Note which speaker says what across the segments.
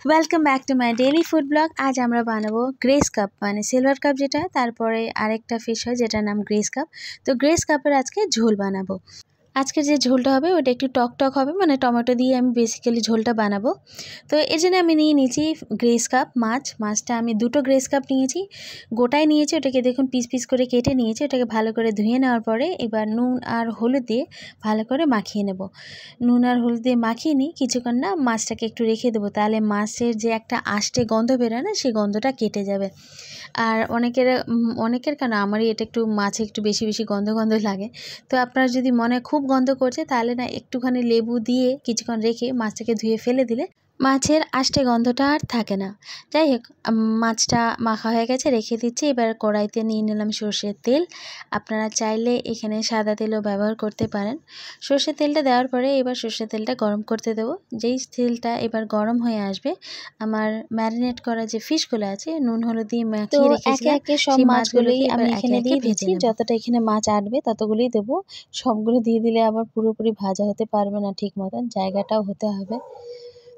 Speaker 1: Welcome back to my daily food blog. আজ আমরা বানাবো গ্রেস কাপ, মানে সিলভার কাপ যেটা, তারপরে আরেকটা ফিশ হয় যেটার নাম গ্রেস কাপ। তো গ্রেস কাপের আজকে ঝোল বানাবো। আজকে যে ঝোলটা হবে ওটা একটু টক টক হবে, মানে টমেটো দিয়ে আমি বেসিক্যালি ঝোলটা বানাবো। তো এর জন্য আমি নিয়ে নিয়েছি গ্রেস কাপ মাছটা আমি দুটো গ্রেস কাপ নিয়েছি, গোটায় নিয়েছি। ওটাকে দেখুন পিস পিস করে কেটে নিয়েছি। ওটাকে ভালো করে ধুয়ে নেওয়ার পরে এবার নুন আর হলুদ দিয়ে ভালো করে মাখিয়ে নেব। নুন আর হলুদ দিয়ে মাখিয়ে নিই কিছুক্ষণ, না মাছটাকে একটু রেখে দেবো, তাহলে মাছের যে একটা আষ্টে গন্ধ বেরোয় না, সেই গন্ধটা কেটে যাবে। আর অনেকের কেন আমারই এটা একটু মাছে একটু বেশি বেশি গন্ধ গন্ধ লাগে। তো আপনার যদি মনে খুব গন্ধ করছে তাহলে না একটুখানি লেবু দিয়ে কিছুক্ষণ রেখে মাছটাকে ধুয়ে ফেলে দিলে মাছের আষ্টে গন্ধটা আর থাকে না। যাই হোক, মাছটা মাখা হয়ে গেছে, রেখে দিচ্ছি। এবার কড়াইতে নিয়ে নিলাম সর্ষের তেল। আপনারা চাইলে এখানে সাদা তেলও ব্যবহার করতে পারেন। সর্ষের তেলটা দেওয়ার পরে এবার সর্ষের তেলটা গরম করতে দেবো। যেই তেলটা এবার গরম হয়ে আসবে, আমার ম্যারিনেট করা যে ফিশগুলো আছে নুন হলুদ দিয়ে মাখিয়ে রেখেছিলাম, একে একে সব মাছগুলোই আমি এখানে দিয়ে দিচ্ছি। যতটা এখানে মাছ আটবে ততগুলোই দেবো। সবগুলো দিয়ে দিলে আবার পুরোপুরি ভাজা হতে পারবে না ঠিক মতন, জায়গাটাও হতে হবে।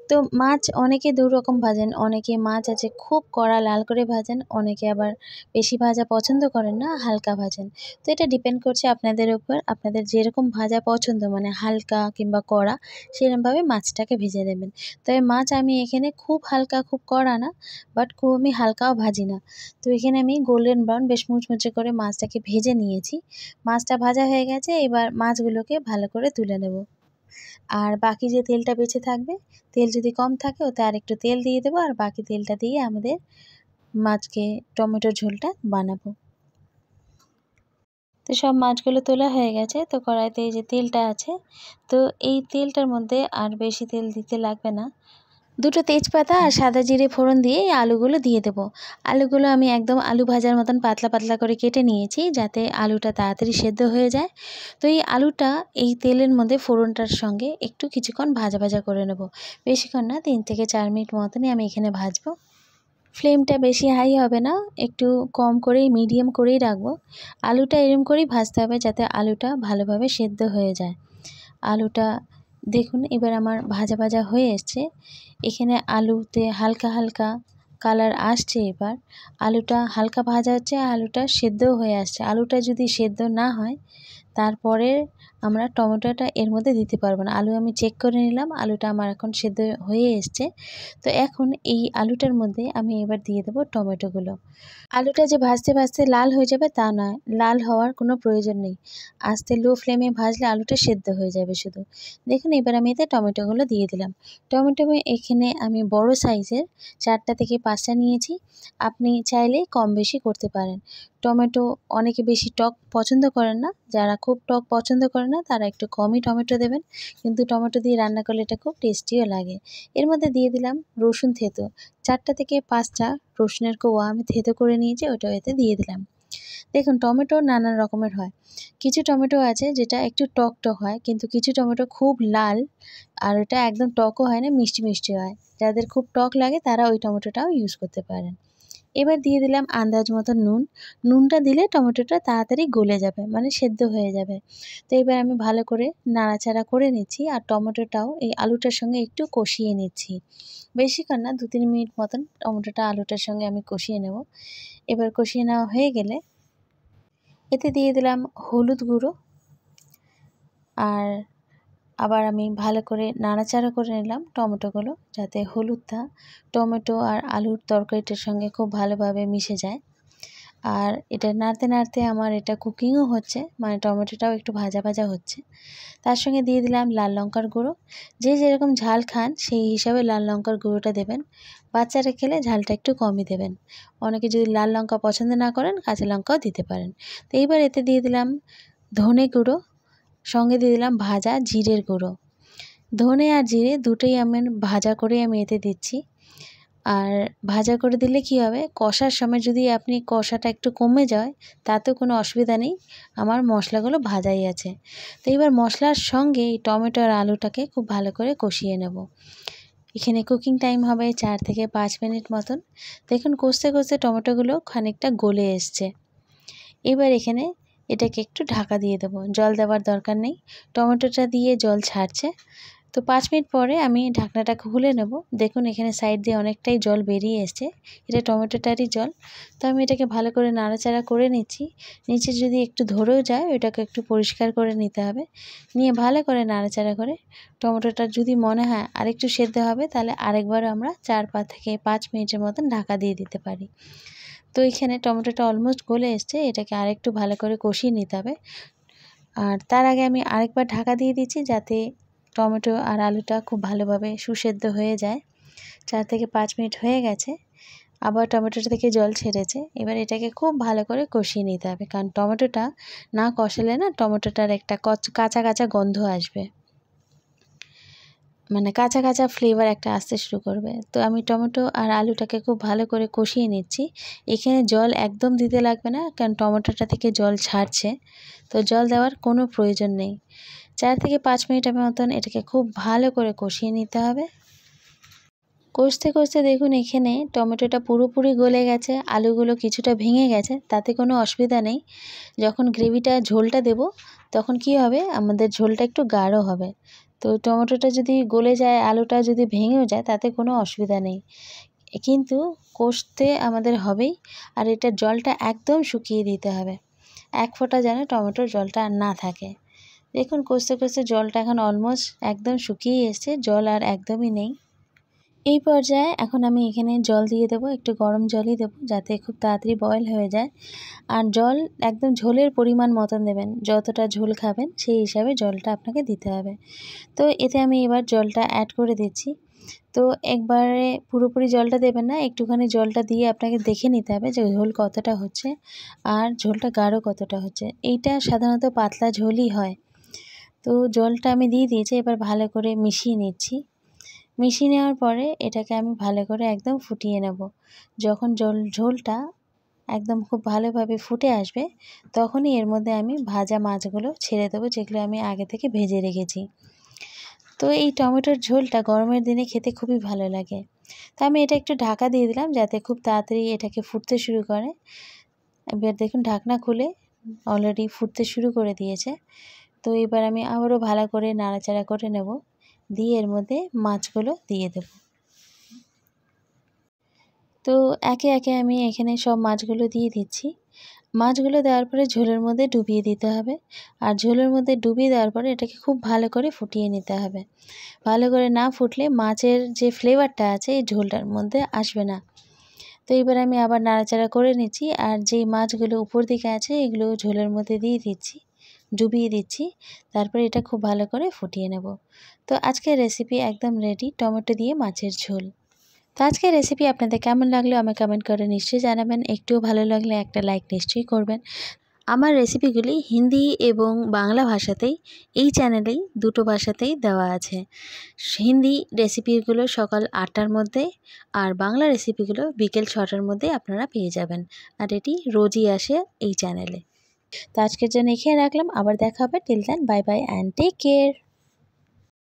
Speaker 1: তো মাছ অনেকে দু রকম ভাজেন, অনেকে মাছ আছে খুব কড়া লাল করে ভাজেন, অনেকে আবার বেশি ভাজা পছন্দ করেন না, হালকা ভাজেন। তো এটা ডিপেন্ড করছে আপনাদের উপর, আপনাদের যেরকম ভাজা পছন্দ, মানে হালকা কিংবা কড়া, সেরকমভাবে মাছটাকে ভেজে নেবেন। তবে মাছ আমি এখানে খুব হালকা খুব কড়া না, বাট খুব আমি হালকাও ভাজি না। তো এখানে আমি গোল্ডেন ব্রাউন বেশ মুচমুচে করে মাছটাকে ভেজে নিয়েছি। মাছটা ভাজা হয়ে গেছে, এবার মাছগুলোকে ভালো করে তুলে নেব। আর বাকি যে তেলটা বেঁচে থাকবে, তেল যদি কম থাকে ওতে আর একটু তেল দিয়ে দেবো, আর বাকি তেলটা দিয়ে আমাদের মাছকে টমেটোর ঝোলটা বানাবো। তো সব মাছগুলো তোলা হয়ে গেছে। তো কড়াইতে এই যে তেলটা আছে, তো এই তেলটার মধ্যে আর বেশি তেল দিতে লাগবে না। দুটো তেজপাতা আর সাদা জিরে ফোড়ন দিয়ে এই আলুগুলো দিয়ে দেবো। আলুগুলো আমি একদম আলু ভাজার মতন পাতলা পাতলা করে কেটে নিয়েছি, যাতে আলুটা তাড়াতাড়ি সেদ্ধ হয়ে যায়। তো এই আলুটা এই তেলের মধ্যে ফোড়নটার সঙ্গে একটু কিছুক্ষণ ভাজা ভাজা করে নেব। বেশিক্ষণ না, 3 থেকে 4 মিনিট মতনই আমি এখানে ভাজবো। ফ্লেমটা বেশি হাই হবে না, একটু কম করেই মিডিয়াম করেই রাখবো। আলুটা এরম করেই ভাজতে হবে যাতে আলুটা ভালোভাবে সেদ্ধ হয়ে যায়। আলুটা দেখুন এবার আমার ভাজা ভাজা হয়ে এসছে। এখানে আলুতে হালকা হালকা কালার আসছে। এবার আলুটা হালকা ভাজা হচ্ছে, আলুটা সেদ্ধও হয়ে আসছে। আলুটা যদি সেদ্ধ না হয় তারপরে আমরা টমেটোটা এর মধ্যে দিতে পারবো না। আলু আমি চেক করে নিলাম, আলুটা আমার এখন সেদ্ধ হয়ে এসছে। তো এখন এই আলুটার মধ্যে আমি এবার দিয়ে দেবো টমেটোগুলো। আলুটা যে ভাজতে ভাজতে লাল হয়ে যাবে তা নয়, লাল হওয়ার কোনো প্রয়োজন নেই। আস্তে লো ফ্লেমে ভাজলে আলুটা সেদ্ধ হয়ে যাবে শুধু। দেখুন এবার আমি এতে টমেটোগুলো দিয়ে দিলাম। টমেটো এখানে আমি বড় সাইজের 4টা থেকে 5টা নিয়েছি। আপনি চাইলে কম বেশি করতে পারেন। টমেটো অনেকে বেশি টক পছন্দ করেন না, যারা খুব টক পছন্দ করে না তারা একটু কমই টমেটো দেবেন, কিন্তু টমেটো দিয়ে রান্না করলে এটা খুব টেস্টিও লাগে। এর মধ্যে দিয়ে দিলাম রসুন থেতো। 4টা থেকে 5টা রসুনের কোয়া আমি থেতো করে নিয়েছি, ওটাও এতে দিয়ে দিলাম। দেখুন টমেটো নানান রকমের হয়। কিছু টমেটো আছে যেটা একটু টক টক হয়, কিন্তু কিছু টমেটো খুব লাল আর ওটা একদম টকও হয় না, মিষ্টি মিষ্টি হয়। যাদের খুব টক লাগে তারা ওই টমেটোটাও ইউজ করতে পারেন। এবার দিয়ে দিলাম আন্দাজ মতো নুন। নুনটা দিলে টমেটোটা তাড়াতাড়ি গলে যাবে, মানে সেদ্ধ হয়ে যাবে। তো এবার আমি ভালো করে নাড়াচাড়া করে নিচ্ছি, আর টমেটোটাও এই আলুটার সঙ্গে একটু কষিয়ে নিচ্ছি। বেশিক্ষণ না, 2-3 মিনিট মতন টমেটোটা আলুটার সঙ্গে আমি কষিয়ে নেব। এবার কষিয়ে নেওয়া হয়ে গেলে এতে দিয়ে দিলাম হলুদ গুঁড়ো, আর আবার আমি ভালো করে নাড়াচাড়া করে নিলাম টমেটোগুলো, যাতে হলুদটা টমেটো আর আলুর তরকারিটার সঙ্গে খুব ভালোভাবে মিশে যায়। আর এটা নাড়তে নাড়তে আমার এটা কুকিংও হচ্ছে, মানে টমেটোটাও একটু ভাজা ভাজা হচ্ছে। তার সঙ্গে দিয়ে দিলাম লাল লঙ্কার গুঁড়ো। যে যেরকম ঝাল খান সেই হিসাবে লাল লঙ্কার গুঁড়োটা দেবেন। বাচ্চারা খেলে ঝালটা একটু কমই দেবেন। অনেকে যদি লাল লঙ্কা পছন্দ না করেন কাঁচা লঙ্কাও দিতে পারেন। তো এইবার এতে দিয়ে দিলাম ধনে গুঁড়ো, সঙ্গে দিয়ে দিলাম ভাজা জিরের গুঁড়ো। ধনে আর জিরে দুটোই আমি ভাজা করে আমি এতে দিচ্ছি। আর ভাজা করে দিলে কি হবে, কষার সময় যদি আপনি কষাটা একটু কমে যায় তাতেও কোনো অসুবিধা নেই, আমার মশলাগুলো ভাজাই আছে। তো এবার মশলার সঙ্গে এই টমেটো আর আলুটাকে খুব ভালো করে কষিয়ে নেব। এখানে কুকিং টাইম হবে 4 থেকে 5 মিনিট মতন। দেখুন কষতে কষতে টমেটোগুলো খানিকটা গলে এসছে। এবার এখানে এটাকে একটু ঢাকা দিয়ে দেবো, জল দেওয়ার দরকার নেই, টমেটোটা দিয়ে জল ছাড়ছে। তো 5 মিনিট পরে আমি ঢাকনাটা খুলে নেব। দেখুন এখানে সাইড দিয়ে অনেকটাই জল বেরিয়ে এসছে, এটা টমেটোটারই জল। তো আমি এটাকে ভালো করে নাড়াচাড়া করে নিচ্ছি। নিচে যদি একটু ধরেও যায় ওইটাকে একটু পরিষ্কার করে নিতে হবে, নিয়ে ভালো করে নাড়াচাড়া করে টমেটোটা যদি মনে হয় আরেকটু সেদ্ধ হবে তাহলে আরেকবার আমরা 4 থেকে 5 মিনিটের মতন ঢাকা দিয়ে দিতে পারি। তো এখানে টমেটোটা অলমোস্ট গলে এসছে, এটাকে আরেকটু ভালো করে কষিয়ে নিতে হবে। আর তার আগে আমি আরেকবার ঢাকা দিয়ে দিচ্ছি যাতে টমেটো আর আলুটা খুব ভালোভাবে সুসেদ্ধ হয়ে যায়। 4 থেকে 5 মিনিট হয়ে গেছে, আবার টমেটোটা থেকে জল ছেড়েছে। এবার এটাকে খুব ভালো করে কষিয়ে নিতে হবে, কারণ টমেটোটা না কষালে না টমেটোটার একটা কাঁচা কাঁচা গন্ধ আসবে, মানে কাঁচা কাঁচা ফ্লেভার একটা আসতে শুরু করবে। তো আমি টমেটো আর আলুটাকে খুব ভালো করে কষিয়ে নিচ্ছি। এখানে জল একদম দিতে লাগবে না, কারণ টমেটোটা থেকে জল ছাড়ছে, তো জল দেওয়ার কোনো প্রয়োজন নেই। 4 থেকে 5 মিনিটের মতন এটাকে খুব ভালো করে কষিয়ে নিতে হবে। কষতে কষতে দেখুন এখানে টমেটোটা পুরোপুরি গলে গেছে, আলুগুলো কিছুটা ভেঙে গেছে, তাতে কোনো অসুবিধা নেই। যখন গ্রেভিটা ঝোলটা দেব তখন কি হবে, আমাদের ঝোলটা একটু গাঢ় হবে। তো টমেটোটা যদি গলে যায়, আলুটা যদি ভেঙেও যায় তাতে কোনো অসুবিধা নেই, কিন্তু কষতে আমাদের হবেই। আর এটার জলটা একদম শুকিয়ে দিতে হবে, 1 ফোঁটা যেন টমেটোর জলটা আর না থাকে। দেখুন কষতে কষতে জলটা এখন অলমোস্ট একদম শুকিয়ে এসছে, জল আর একদমই নেই। এই পর্যায়ে এখন আমি এখানে জল দিয়ে দেবো, একটু গরম জলই দেবো যাতে খুব তাড়াতাড়ি বয়েল হয়ে যায়। আর জল একদম ঝোলের পরিমাণ মতন দেবেন, যতটা ঝোল খাবেন সেই হিসাবে জলটা আপনাকে দিতে হবে। তো এতে আমি এবার জলটা অ্যাড করে দিচ্ছি। তো একবারে পুরোপুরি জলটা দেবেন না, একটুখানি জলটা দিয়ে আপনাকে দেখে নিতে হবে যে ঝোল কতটা হচ্ছে আর ঝোলটা গাঢ় কতটা হচ্ছে। এইটা সাধারণত পাতলা ঝোলই হয়। তো জলটা আমি দিয়ে দিয়েছি, এবার ভালো করে মিশিয়ে নিচ্ছি। মিশিয়ে নেওয়ার পরে এটাকে আমি ভালো করে একদম ফুটিয়ে নেব। যখন ঝোলটা একদম খুব ভালোভাবে ফুটে আসবে তখনই এর মধ্যে আমি ভাজা মাছগুলো ছেড়ে দেবো, যেগুলো আমি আগে থেকে ভেজে রেখেছি। তো এই টমেটোর ঝোলটা গরমের দিনে খেতে খুবই ভালো লাগে। তো আমি এটা একটু ঢাকা দিয়ে দিলাম যাতে খুব তাড়াতাড়ি এটাকে ফুটতে শুরু করে। এবার দেখুন ঢাকনা খুলে অলরেডি ফুটতে শুরু করে দিয়েছে। তো এবার আমি আবারও ভালো করে নাড়াচাড়া করে নেব, দিয়ে এর মধ্যে মাছগুলো দিয়ে দেব। তো একে একে আমি এখানে সব মাছগুলো দিয়ে দিচ্ছি। মাছগুলো দেওয়ার পরে ঝোলের মধ্যে ডুবিয়ে দিতে হবে, আর ঝোলের মধ্যে ডুবিয়ে দেওয়ার পরে এটাকে খুব ভালো করে ফুটিয়ে নিতে হবে। ভালো করে না ফুটলে মাছের যে ফ্লেভারটা আছে এই ঝোলটার মধ্যে আসবে না। তো এবার আমি আবার নাড়াচাড়া করে নিচ্ছি, আর যেই মাছগুলো উপর দিকে আছে এগুলো ঝোলের মধ্যে দিয়ে দিচ্ছি, ডুবিয়ে দিচ্ছি। তারপরে এটা খুব ভালো করে ফুটিয়ে নেব। তো আজকের রেসিপি একদম রেডি, টমেটো দিয়ে মাছের ঝোল। তো আজকের রেসিপি আপনাদের কেমন লাগলো আমাকে কমেন্ট করে নিশ্চয়ই জানাবেন। একটুও ভালো লাগলে একটা লাইক নিশ্চয়ই করবেন। আমার রেসিপিগুলি হিন্দি এবং বাংলা ভাষাতেই এই চ্যানেলেই দুটো ভাষাতেই দেওয়া আছে। হিন্দি রেসিপিগুলো সকাল 8টার মধ্যে, আর বাংলা রেসিপিগুলো বিকেল 6টার মধ্যে আপনারা পেয়ে যাবেন। আর এটি রোজই আসে এই চ্যানেলে। তো আজকের জন্য এখানে রাখলাম, আবার দেখা হবে। Till then bye bye and take care.